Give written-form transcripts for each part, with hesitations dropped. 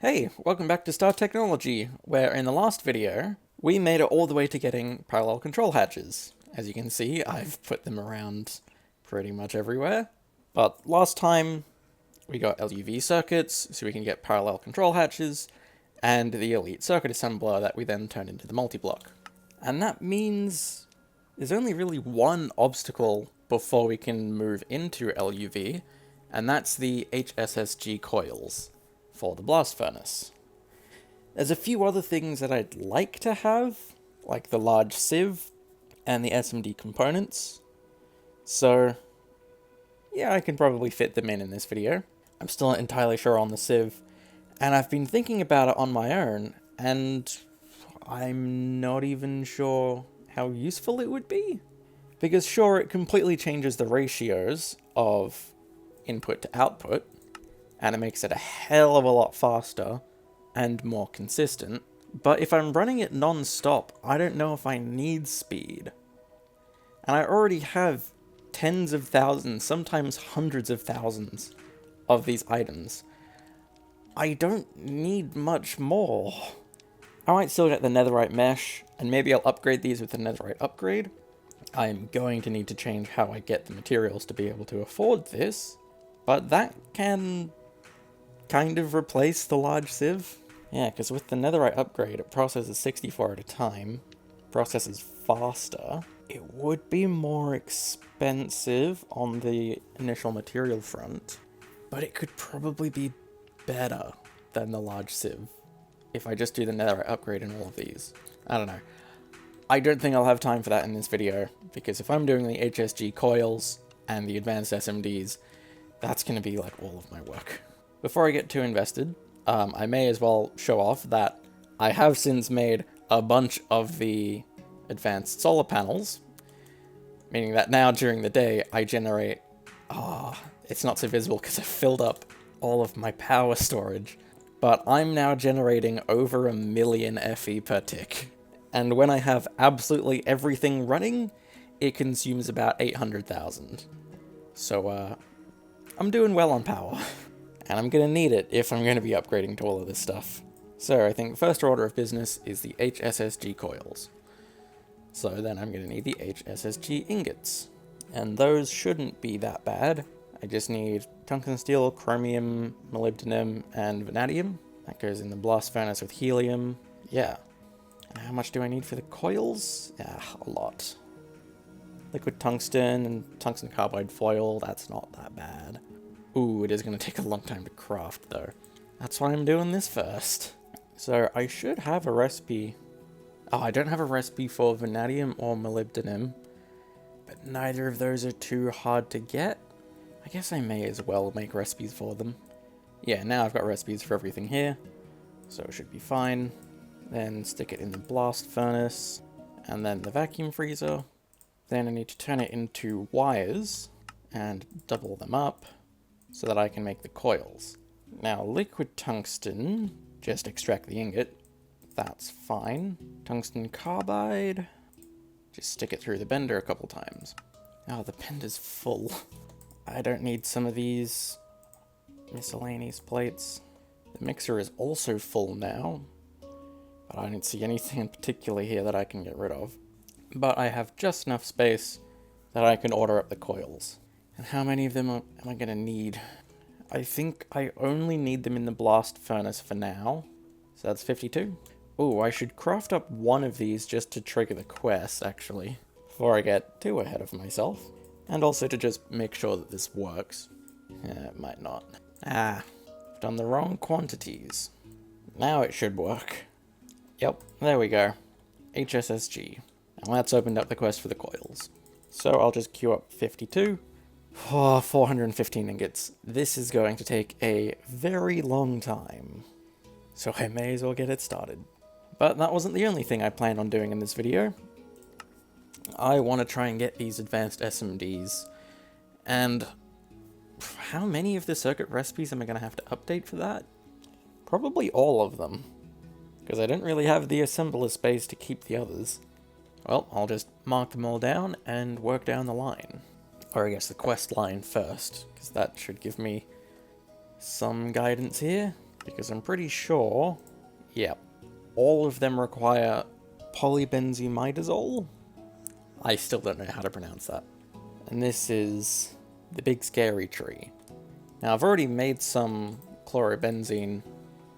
Hey, welcome back to Star Technology, where in the last video, we made it all the way to getting parallel control hatches. As you can see, I've put them around pretty much everywhere. But last time, we got LUV circuits, so we can get parallel control hatches, and the Elite Circuit Assembler that we then turned into the multi-block. And that means there's only really one obstacle before we can move into LUV, and that's the HSS-G coils for the blast furnace. There's a few other things that I'd like to have, like the large sieve and the SMD components. So, yeah, I can probably fit them in this video. I'm still not entirely sure on the sieve, and I've been thinking about it on my own, and I'm not even sure how useful it would be. Because sure, it completely changes the ratios of input to output, and it makes it a hell of a lot faster and more consistent. But if I'm running it non-stop, I don't know if I need speed. And I already have tens of thousands, sometimes hundreds of thousands of these items. I don't need much more. I might still get the netherite mesh, and maybe I'll upgrade these with the netherite upgrade. I'm going to need to change how I get the materials to be able to afford this, but that can kind of replace the large sieve. Yeah, because with the netherite upgrade, it processes 64 at a time, processes faster. It would be more expensive on the initial material front, but it could probably be better than the large sieve if I just do the netherite upgrade in all of these. I don't know. I don't think I'll have time for that in this video, because if I'm doing the HSG coils and the advanced SMDs, that's going to be like all of my work. Before I get too invested, I may as well show off that I have since made a bunch of the advanced solar panels, meaning that now during the day I generate... it's not so visible because I filled up all of my power storage, but I'm now generating over 1 million FE per tick. And when I have absolutely everything running, it consumes about 800,000. So, I'm doing well on power. And I'm going to need it if I'm going to be upgrading to all of this stuff. So I think the first order of business is the HSS-G coils. So then I'm going to need the HSS-G ingots. And those shouldn't be that bad. I just need tungsten steel, chromium, molybdenum, and vanadium. That goes in the blast furnace with helium. Yeah. And how much do I need for the coils? Yeah, a lot. Liquid tungsten and tungsten carbide foil, that's not that bad. Ooh, it is going to take a long time to craft, though. That's why I'm doing this first. So, I should have a recipe. Oh, I don't have a recipe for vanadium or molybdenum, but neither of those are too hard to get. I guess I may as well make recipes for them. Yeah, now I've got recipes for everything here, so it should be fine. Then stick it in the blast furnace, and then the vacuum freezer. Then I need to turn it into wires, and double them up, so that I can make the coils. Now, liquid tungsten, just extract the ingot, that's fine. Tungsten carbide, just stick it through the bender a couple times. Oh, the bender's full. I don't need some of these miscellaneous plates. The mixer is also full now, but I don't see anything in particular here that I can get rid of. But I have just enough space that I can order up the coils. And how many of them am I going to need? I think I only need them in the blast furnace for now. So that's 52. Oh, I should craft up one of these just to trigger the quest, actually, before I get too ahead of myself. And also to just make sure that this works. It might not. I've done the wrong quantities. Now it should work. Yep, there we go. HSS-G. And that's opened up the quest for the coils. So I'll just queue up 52. Oh, 415 ingots. This is going to take a very long time, so I may as well get it started. But that wasn't the only thing I planned on doing in this video. I want to try and get these advanced SMDs, and how many of the circuit recipes am I going to have to update for that? Probably all of them, because I don't really have the assembler space to keep the others. Well, I'll just mark them all down and work down the line. Or I guess the quest line first, because that should give me some guidance here. Because I'm pretty sure, yep, all of them require polybenzimidazole. I still don't know how to pronounce that. And this is the big scary tree. Now I've already made some chlorobenzene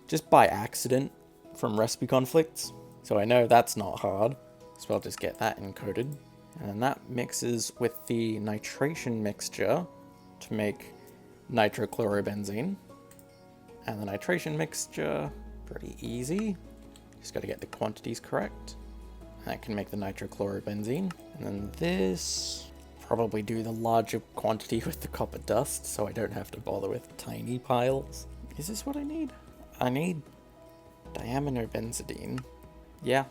just by accident from recipe conflicts, so I know that's not hard. So I'll just get that encoded. And then that mixes with the nitration mixture to make nitrochlorobenzene. And the nitration mixture, pretty easy. Just gotta get the quantities correct. That can make the nitrochlorobenzene. And then this, probably do the larger quantity with the copper dust so I don't have to bother with tiny piles. Is this what I need? I need diaminobenzidine. Yeah,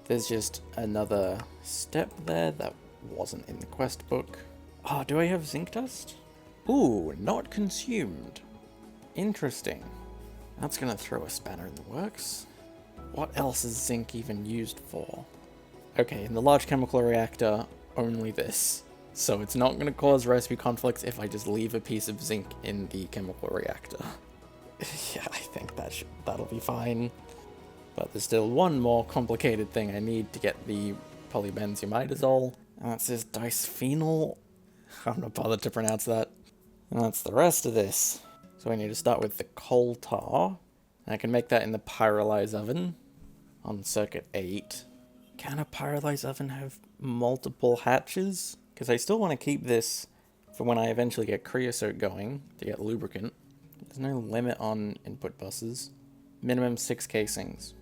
there's just another step there that wasn't in the quest book. Oh, do I have zinc dust? Ooh, not consumed. Interesting. That's gonna throw a spanner in the works. What else is zinc even used for? Okay, in the large chemical reactor, only this. So it's not gonna cause recipe conflicts if I just leave a piece of zinc in the chemical reactor. Yeah, I think that'll be fine. But there's still one more complicated thing I need to get the polybenzimidazole, and that's this disphenol. I'm not bothered to pronounce that. And that's the rest of this. So I need to start with the coal tar. And I can make that in the pyrolyze oven on circuit 8. Can a pyrolyze oven have multiple hatches? Because I still want to keep this for when I eventually get creosote going to get lubricant. There's no limit on input buses. Minimum 6 casings.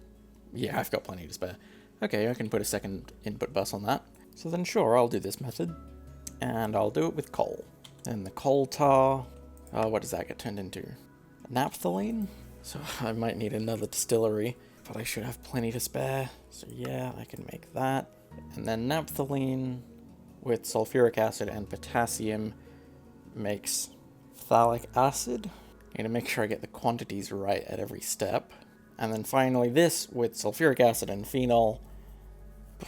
Yeah, I've got plenty to spare. Okay, I can put a second input bus on that. So then sure, I'll do this method. And I'll do it with coal. And the coal tar... what does that get turned into? Naphthalene? So I might need another distillery, but I should have plenty to spare. So yeah, I can make that. And then naphthalene with sulfuric acid and potassium makes phthalic acid. I need to make sure I get the quantities right at every step. And then finally this with sulfuric acid and phenol.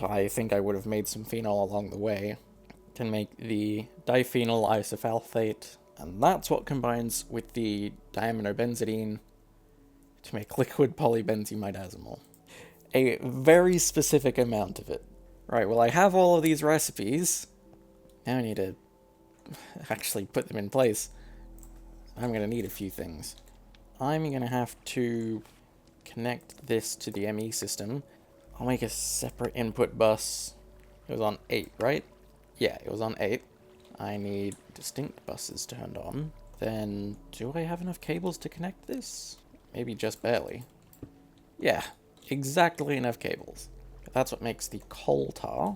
I think I would have made some phenol along the way. Can make the diphenyl isophosphate, and that's what combines with the diaminobenzidine to make liquid polybenzimidazole. A very specific amount of it. Right, well I have all of these recipes. Now I need to actually put them in place. I'm going to need a few things. I'm going to have to connect this to the ME system. I'll make a separate input bus. It was on 8, right? Yeah, it was on 8. I need distinct buses turned on. Then, do I have enough cables to connect this? Maybe just barely. Yeah, exactly enough cables. That's what makes the coal tar.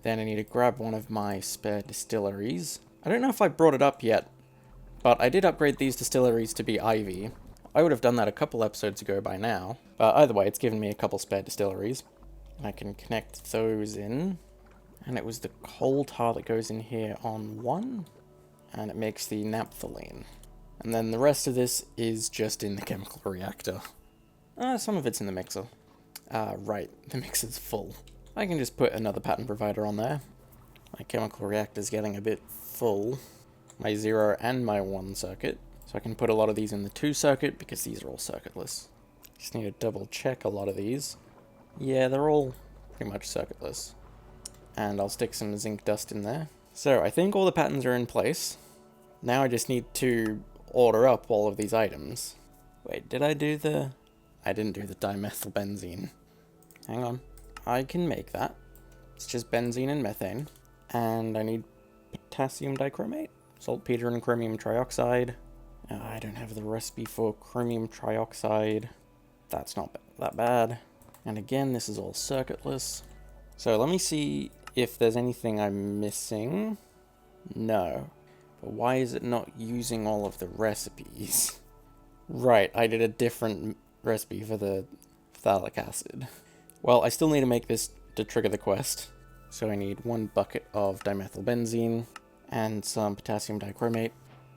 Then I need to grab one of my spare distilleries. I don't know if I brought it up yet, but I did upgrade these distilleries to be Ivy. I would have done that a couple episodes ago by now. But either way, it's given me a couple spare distilleries. I can connect those in. And it was the coal tar that goes in here on 1. And it makes the naphthalene. And then the rest of this is just in the chemical reactor. Some of it's in the mixer. Right, the mixer's full. I can just put another pattern provider on there. My chemical reactor's getting a bit full. My 0 and my 1 circuit. So I can put a lot of these in the 2 circuit because these are all circuitless. Just need to double check a lot of these. Yeah, they're all pretty much circuitless. And I'll stick some zinc dust in there. So I think all the patterns are in place. Now I just need to order up all of these items. Wait, did I do the... I didn't do the dimethylbenzene. Hang on. I can make that. It's just benzene and methane. And I need potassium dichromate, saltpeter and chromium trioxide. I don't have the recipe for chromium trioxide. That's not that bad. And again, this is all circuitless. So let me see if there's anything I'm missing. No. But why is it not using all of the recipes? Right, I did a different recipe for the phthalic acid. Well, I still need to make this to trigger the quest. So I need 1 bucket of dimethylbenzene and some potassium dichromate.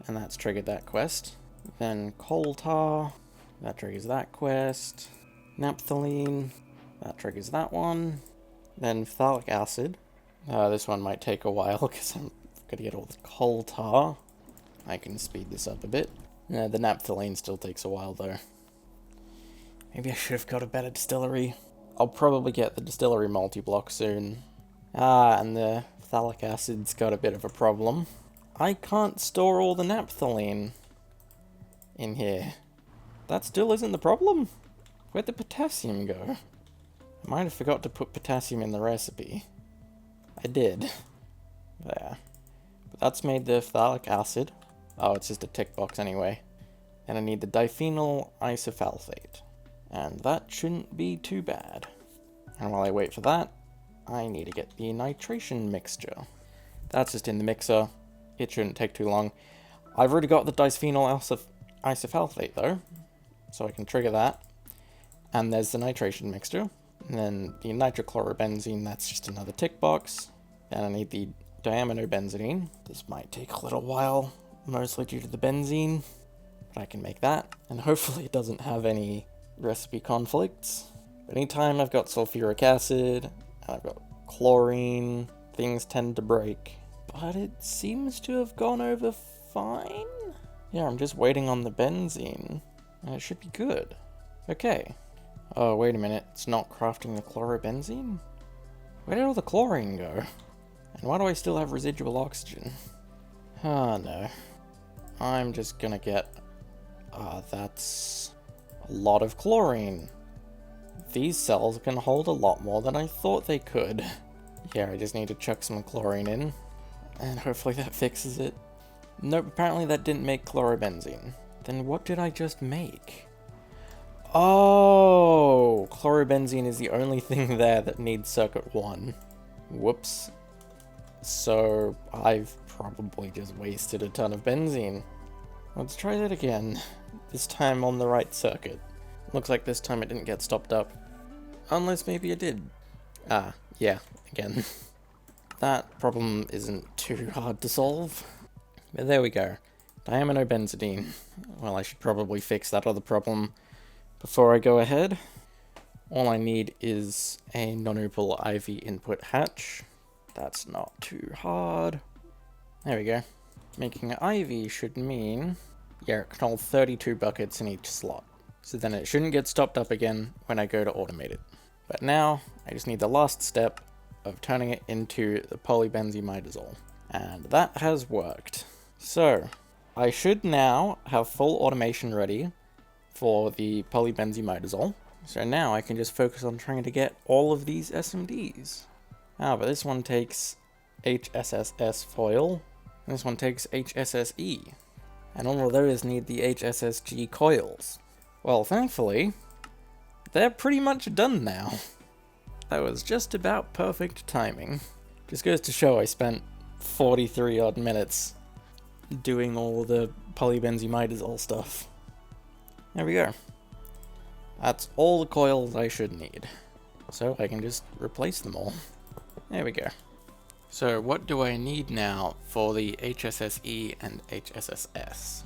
And that's triggered that quest. Then coal tar. That triggers that quest. Naphthalene. That triggers that one. Then phthalic acid. This one might take a while because I'm going to get all the coal tar. I can speed this up a bit. The naphthalene still takes a while though. Maybe I should have got a better distillery. I'll probably get the distillery multi-block soon. Ah, and the phthalic acid's got a bit of a problem. I can't store all the naphthalene in here. That still isn't the problem? Where'd the potassium go? I might have forgot to put potassium in the recipe. I did. There. But that's made the phthalic acid. Oh, it's just a tick box anyway. And I need the diphenyl isophosphate. And that shouldn't be too bad. And while I wait for that, I need to get the nitration mixture. That's just in the mixer. It shouldn't take too long. I've already got the diphenyl isophosphate though, so I can trigger that. And there's the nitration mixture. And then the nitrochlorobenzene, that's just another tick box. Then I need the diaminobenzidine. This might take a little while, mostly due to the benzene. But I can make that. And hopefully it doesn't have any recipe conflicts. But anytime I've got sulfuric acid, and I've got chlorine, things tend to break. But it seems to have gone over fine. Yeah, I'm just waiting on the benzene, and it should be good. Okay. Oh, wait a minute, it's not crafting the chlorobenzene? Where did all the chlorine go? And why do I still have residual oxygen? Oh no. I'm just gonna get... that's a lot of chlorine. These cells can hold a lot more than I thought they could. Yeah, I just need to chuck some chlorine in, and hopefully that fixes it. Nope, apparently that didn't make chlorobenzene. Then what did I just make? Oh, chlorobenzene is the only thing there that needs circuit 1. Whoops. So I've probably just wasted a ton of benzene. Let's try that again. This time on the right circuit. Looks like this time it didn't get stopped up. Unless maybe it did. Ah, yeah, again. That problem isn't too hard to solve. But there we go. Diaminobenzidine. Well, I should probably fix that other problem before I go ahead. All I need is a non-opal IV input hatch. That's not too hard. There we go. Making an IV should mean, yeah, it can hold 32 buckets in each slot. So then it shouldn't get stopped up again when I go to automate it. But now, I just need the last step of turning it into the polybenzimidazole. And that has worked. So, I should now have full automation ready for the polybenzimidazole. So now I can just focus on trying to get all of these SMDs. Ah, but this one takes HSS foil, and this one takes HSS-E. And all of those need the HSS-G coils. Well, thankfully, they're pretty much done now. That was just about perfect timing. Just goes to show I spent 43 odd minutes doing all the polybenzimidazole stuff. There we go. That's all the coils I should need. So I can just replace them all. There we go. So what do I need now for the HSS-E and HSS-S?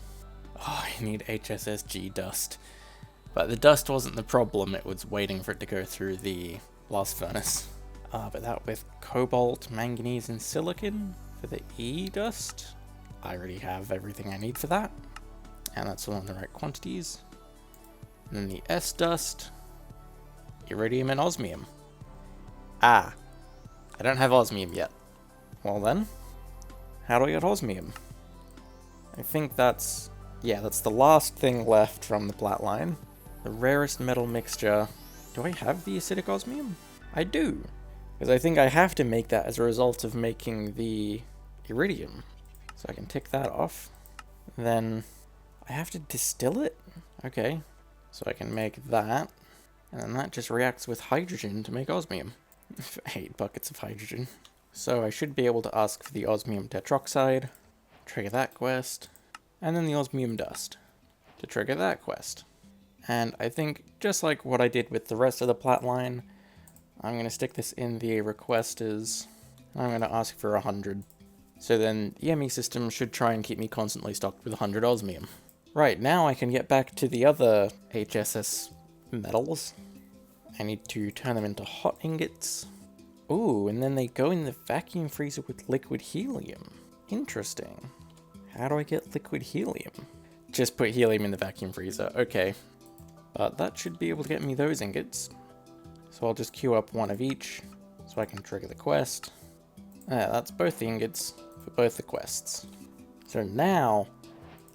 Oh, I need HSS-G dust. But the dust wasn't the problem, it was waiting for it to go through the blast furnace. But that with cobalt, manganese, and silicon for the E dust. I already have everything I need for that. And that's all in the right quantities. And then the S dust, iridium and osmium. Ah, I don't have osmium yet. Well then, how do I get osmium? I think that's, yeah, that's the last thing left from the plat line. The rarest metal mixture. Do I have the acidic osmium? I do, because I think I have to make that as a result of making the iridium. So I can tick that off. Then I have to distill it? Okay, so I can make that. And then that just reacts with hydrogen to make osmium. 8 buckets of hydrogen. So I should be able to ask for the osmium tetroxide, trigger that quest, and then the osmium dust to trigger that quest. And I think, just like what I did with the rest of the plat line, I'm going to stick this in the request as, I'm going to ask for 100. So then the ME system should try and keep me constantly stocked with 100 osmium. Right, now I can get back to the other HSS metals. I need to turn them into hot ingots. Ooh, and then they go in the vacuum freezer with liquid helium. Interesting. How do I get liquid helium? Just put helium in the vacuum freezer. Okay. But that should be able to get me those ingots. So I'll just queue up one of each, so I can trigger the quest. Yeah, that's both the ingots for both the quests. So now,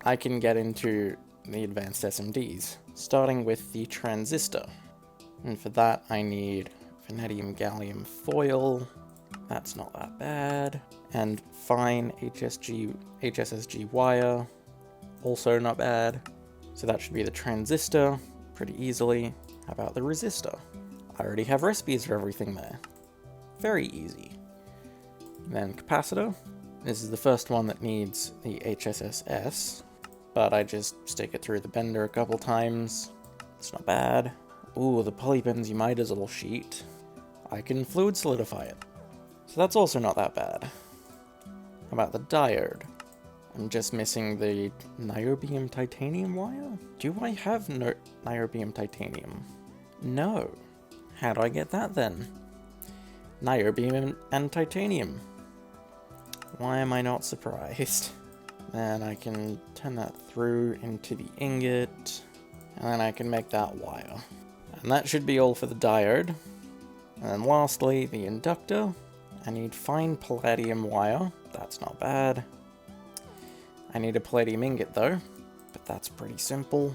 I can get into the advanced SMDs, starting with the transistor. And for that, I need vanadium gallium foil. That's not that bad. And fine HSS-G wire. Also not bad. So that should be the transistor pretty easily. How about the resistor? I already have recipes for everything there. Very easy. Then capacitor. This is the first one that needs the HSS-S, but I just stick it through the bender a couple times. It's not bad. Ooh, the polybenzimidazole sheet. I can fluid solidify it. So that's also not that bad. How about the diode? I'm just missing the niobium titanium wire? Do I have niobium titanium? No. How do I get that then? Niobium and titanium. Why am I not surprised? Then I can turn that through into the ingot, and then I can make that wire. And that should be all for the diode. And then lastly, the inductor. I need fine palladium wire. That's not bad. I need a palladium ingot though, but that's pretty simple.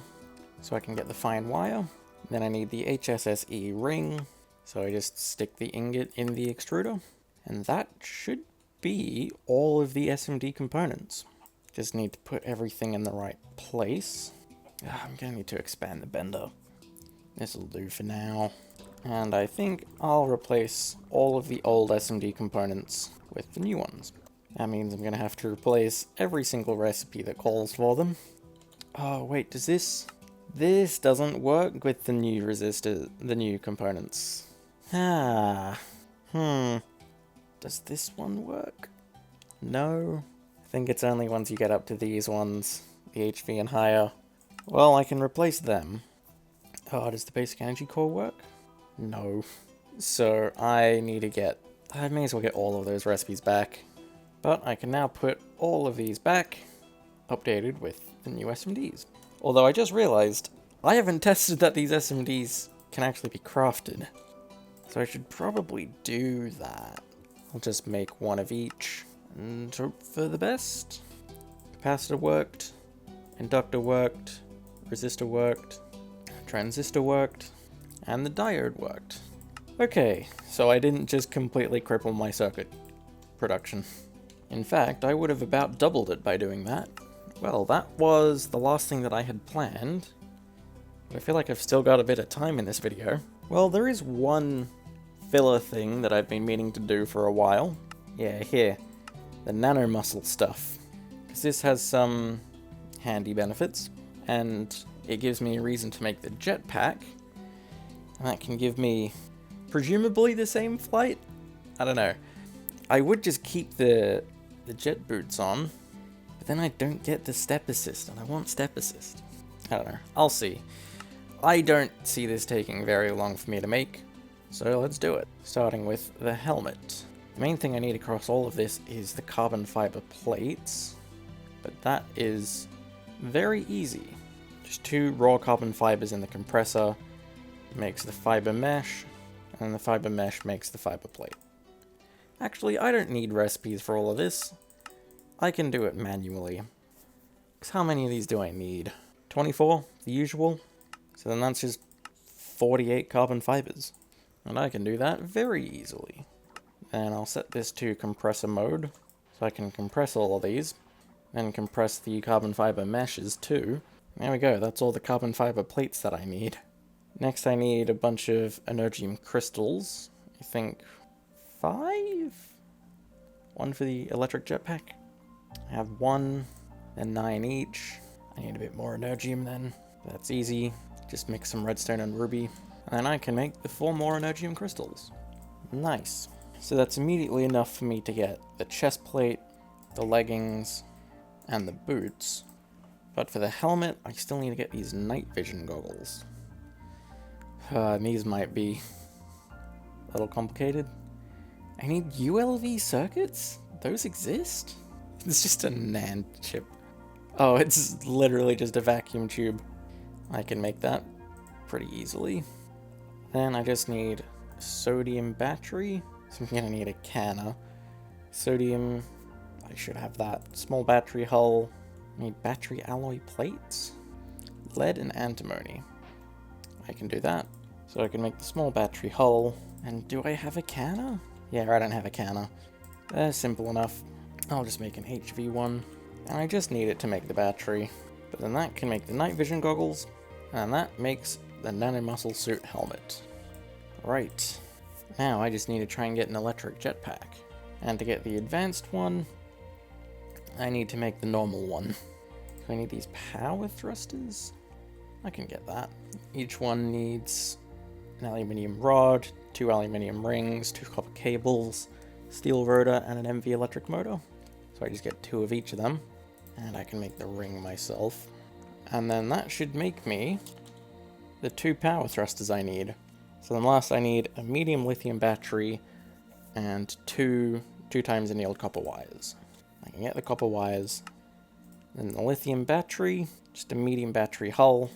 So I can get the fine wire. Then I need the HSS-E ring. So I just stick the ingot in the extruder. And that should be all of the SMD components. Just need to put everything in the right place. I'm gonna need to expand the bender. This'll do for now. And I think I'll replace all of the old SMD components with the new ones. That means I'm gonna have to replace every single recipe that calls for them. Oh wait, does this doesn't work with the new resistor, the new components. Does this one work? No. I think it's only once you get up to these ones, the HV and higher. Well, I can replace them. Oh, does the basic energy core work? No. So I may as well get all of those recipes back. But I can now put all of these back, updated with the new SMDs. Although I just realized, I haven't tested that these SMDs can actually be crafted. So I should probably do that. I'll just make one of each and hope for the best. Capacitor worked, inductor worked, resistor worked, transistor worked, and the diode worked. Okay, so I didn't just completely cripple my circuit production. In fact, I would have about doubled it by doing that. Well, that was the last thing that I had planned. But I feel like I've still got a bit of time in this video. Well, there is one filler thing that I've been meaning to do for a while. Yeah, here. The nanomuscle stuff. Because this has some handy benefits. And it gives me a reason to make the jetpack. And that can give me presumably the same flight? I don't know. I would just keep the jet boots on. But then I don't get the step assist. And I want step assist. I don't know. I'll see. I don't see this taking very long for me to make. So let's do it. Starting with the helmet. The main thing I need across all of this is the carbon fiber plates, but that is very easy. Just 2 raw carbon fibers in the compressor makes the fiber mesh, and the fiber mesh makes the fiber plate. Actually, I don't need recipes for all of this. I can do it manually. Because how many of these do I need? 24, the usual. So then that's just 48 carbon fibers. And I can do that very easily. Then I'll set this to compressor mode, so I can compress all of these, and compress the carbon fiber meshes too. There we go, that's all the carbon fiber plates that I need. Next I need a bunch of energium crystals, I think 5? 1 for the electric jetpack. I have 1, then 9 each. I need a bit more energium then. That's easy, just mix some redstone and ruby. And I can make the 4 more energium crystals. Nice. So that's immediately enough for me to get the chest plate, the leggings, and the boots. But for the helmet, I still need to get these night vision goggles. These might be a little complicated. I need ULV circuits? Those exist? It's just a NAND chip. Oh, it's literally just a vacuum tube. I can make that pretty easily. Then I just need a sodium battery. So I'm gonna need a canner. Sodium, I should have that. Small battery hull. I need battery alloy plates. Lead and antimony. I can do that. So I can make the small battery hull. And do I have a canner? Yeah, I don't have a canner. Simple enough. I'll just make an HV one. And I just need it to make the battery. But then that can make the night vision goggles. And that makes the nanomuscle suit helmet. Right. Now I just need to try and get an electric jetpack. And to get the advanced one, I need to make the normal one. So I need these power thrusters. I can get that. Each one needs an aluminium rod, 2 aluminium rings, 2 copper cables, steel rotor, and an MV electric motor. So I just get 2 of each of them. And I can make the ring myself. And then that should make me the 2 power thrusters I need. So then last I need a medium lithium battery and 2 times annealed copper wires. I can get the copper wires. Then the lithium battery, just a medium battery hull.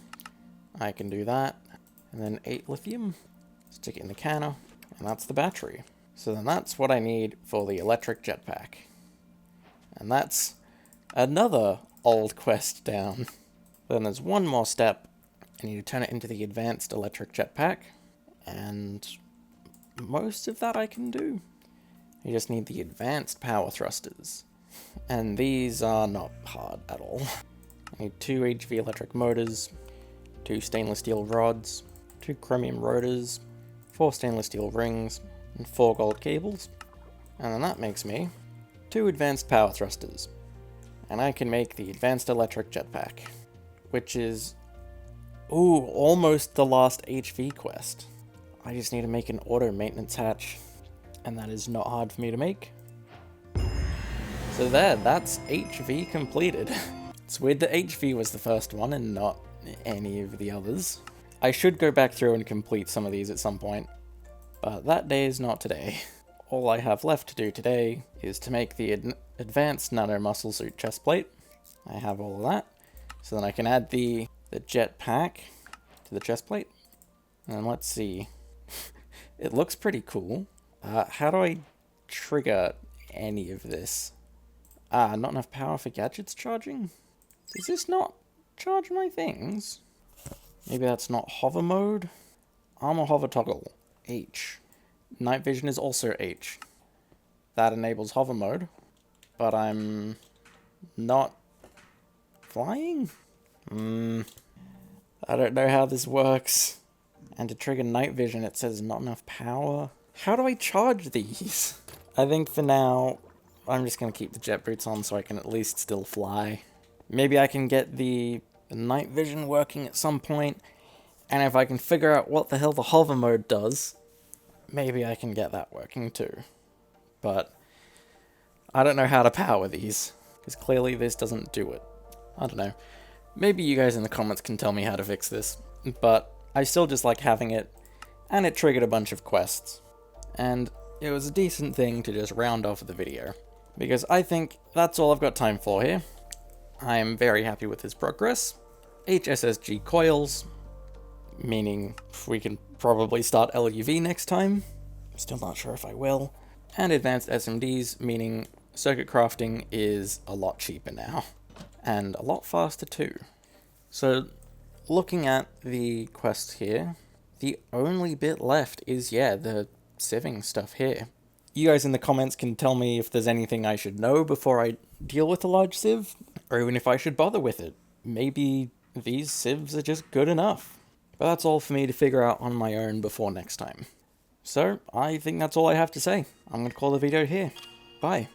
I can do that. And then 8 lithium, stick it in the canner, and that's the battery. So then that's what I need for the electric jetpack. And that's another old quest down. Then there's one more step. I need to turn it into the advanced electric jetpack. And most of that I can do. You just need the advanced power thrusters. And these are not hard at all. I need 2 HV electric motors, 2 stainless steel rods, 2 chromium rotors, 4 stainless steel rings, and 4 gold cables. And then that makes me 2 advanced power thrusters. And I can make the advanced electric jetpack, which is, ooh, almost the last HV quest. I just need to make an auto maintenance hatch, and that is not hard for me to make. So that's HV completed. It's weird that HV was the first one and not any of the others. I should go back through and complete some of these at some point, but that day is not today. All I have left to do today is to make the advanced nanomuscle suit chest plate. I have all of that, so then I can add the jetpack to the chest plate. And let's see. It looks pretty cool. How do I trigger any of this? Not enough power for gadgets charging? Does this not charge my things? Maybe that's not hover mode? Armor hover toggle. H. Night vision is also H. That enables hover mode. But I'm not flying? I don't know how this works. And to trigger night vision it says not enough power. How do I charge these? I think for now, I'm just going to keep the jet boots on so I can at least still fly. Maybe I can get the night vision working at some point, and if I can figure out what the hell the hover mode does, maybe I can get that working too. But I don't know how to power these, because clearly this doesn't do it. I don't know. Maybe you guys in the comments can tell me how to fix this, but I still just like having it, and it triggered a bunch of quests. And it was a decent thing to just round off the video, because I think that's all I've got time for here. I am very happy with his progress. HSS-G coils, meaning we can probably start LUV next time. I'm still not sure if I will. And advanced SMDs, meaning circuit crafting is a lot cheaper now. And a lot faster too. So, looking at the quests here, the only bit left is, yeah, the sieving stuff here. You guys in the comments can tell me if there's anything I should know before I deal with a large sieve, or even if I should bother with it. Maybe these sieves are just good enough. But that's all for me to figure out on my own before next time. So, I think that's all I have to say. I'm going to call the video here. Bye.